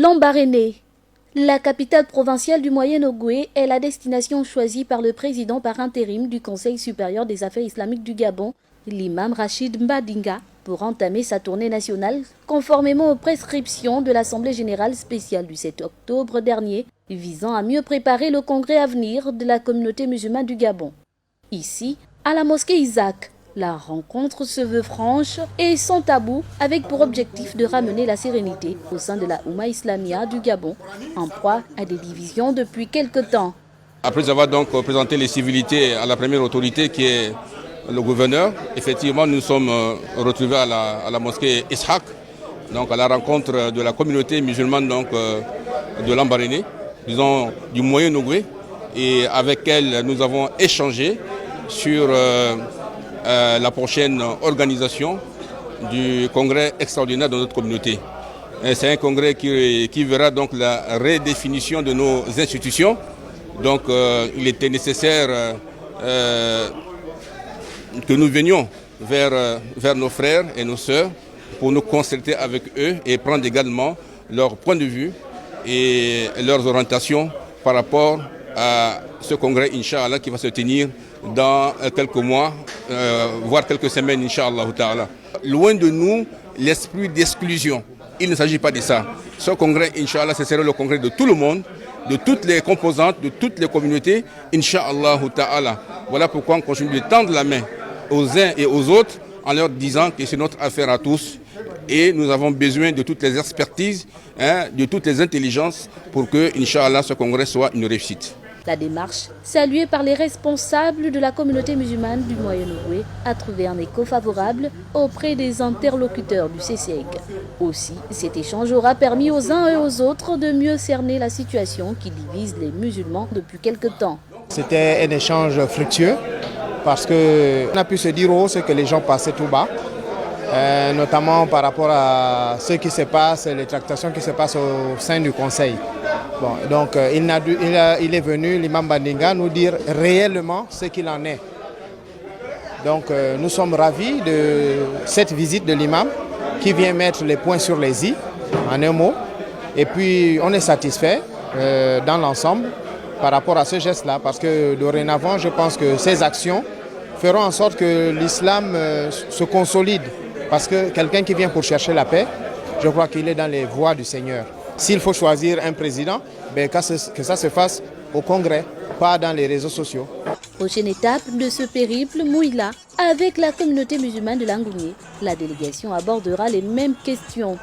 Lambaréné. La capitale provinciale du Moyen-Ogooué est la destination choisie par le président par intérim du Conseil supérieur des affaires islamiques du Gabon, l'imam Rachid Mbadinga, pour entamer sa tournée nationale conformément aux prescriptions de l'Assemblée générale spéciale du 7 octobre dernier, visant à mieux préparer le congrès à venir de la communauté musulmane du Gabon. Ici, à la mosquée Isaac, la rencontre se veut franche et sans tabou, avec pour objectif de ramener la sérénité au sein de la Oumma Islamia du Gabon, en proie à des divisions depuis quelque temps. Après avoir donc présenté les civilités à la première autorité qui est le gouverneur, effectivement nous sommes retrouvés à la mosquée Ishaq, donc à la rencontre de la communauté musulmane donc, de Lambaréné, disons du Moyen-Ogooué, et avec elle nous avons échangé sur la prochaine organisation du congrès extraordinaire de notre communauté. C'est un congrès qui verra donc la redéfinition de nos institutions. Donc il était nécessaire que nous venions vers nos frères et nos sœurs pour nous concerter avec eux et prendre également leur point de vue et leurs orientations par rapport à ce congrès, Inch'Allah, qui va se tenir dans quelques mois, voire quelques semaines, Inch'Allah ta'ala. Loin de nous l'esprit d'exclusion. Il ne s'agit pas de ça. Ce congrès, Inch'Allah, ce sera le congrès de tout le monde, de toutes les composantes, de toutes les communautés, Inch'Allah ta'ala. Voilà pourquoi on continue de tendre la main aux uns et aux autres en leur disant que c'est notre affaire à tous et nous avons besoin de toutes les expertises, de toutes les intelligences pour que, Inch'Allah, ce congrès soit une réussite. La démarche, saluée par les responsables de la communauté musulmane du Moyen-Ogooué, a trouvé un écho favorable auprès des interlocuteurs du CCEG. Aussi, cet échange aura permis aux uns et aux autres de mieux cerner la situation qui divise les musulmans depuis quelque temps. C'était un échange fructueux parce qu'on a pu se dire ce que les gens passaient tout bas. Notamment par rapport à ce qui se passe, les tractations qui se passent au sein du Conseil. Bon, donc il est venu, l'imam Mbadinga, nous dire réellement ce qu'il en est. Donc nous sommes ravis de cette visite de l'imam qui vient mettre les points sur les i, en un mot. Et puis on est satisfait dans l'ensemble par rapport à ce geste-là, parce que dorénavant, je pense que ces actions feront en sorte que l'islam se consolide. Parce que quelqu'un qui vient pour chercher la paix, je crois qu'il est dans les voies du Seigneur. S'il faut choisir un président, que ça se fasse au Congrès, pas dans les réseaux sociaux. Prochaine étape de ce périple, Mouila, avec la communauté musulmane de Langounié. La délégation abordera les mêmes questions.